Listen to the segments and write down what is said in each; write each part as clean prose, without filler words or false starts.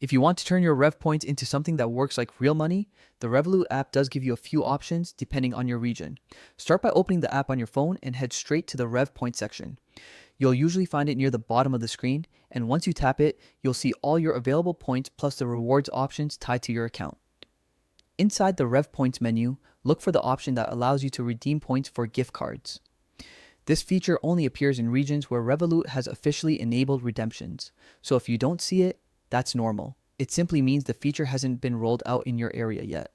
If you want to turn your Rev Points into something that works like real money, the Revolut app does give you a few options depending on your region. Start by opening the app on your phone and head straight to the Rev Point section. You'll usually find it near the bottom of the screen, and once you tap it, you'll see all your available points plus the rewards options tied to your account. Inside the Rev Points menu, look for the option that allows you to redeem points for gift cards. This feature only appears in regions where Revolut has officially enabled redemptions, so if you don't see it, that's normal. It simply means the feature hasn't been rolled out in your area yet.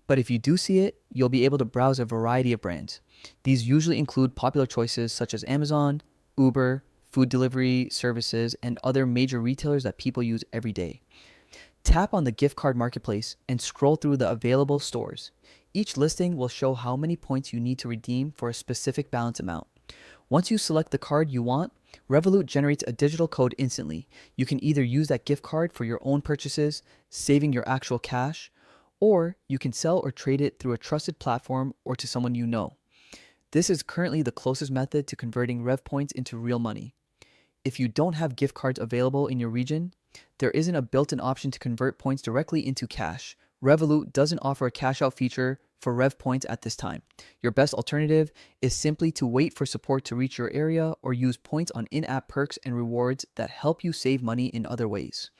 But if you do see it, you'll be able to browse a variety of brands. These usually include popular choices such as Amazon, Uber, food delivery services, and other major retailers that people use every day. Tap on the gift card marketplace and scroll through the available stores. Each listing will show how many points you need to redeem for a specific balance amount. Once you select the card you want, Revolut generates a digital code instantly. You can either use that gift card for your own purchases, saving your actual cash, or you can sell or trade it through a trusted platform or to someone you know. This is currently the closest method to converting Rev Points into real money. If you don't have gift cards available in your region, there isn't a built-in option to convert points directly into cash. Revolut doesn't offer a cash out feature for Rev Points at this time. Your best alternative is simply to wait for support to reach your area or use points on in-app perks and rewards that help you save money in other ways.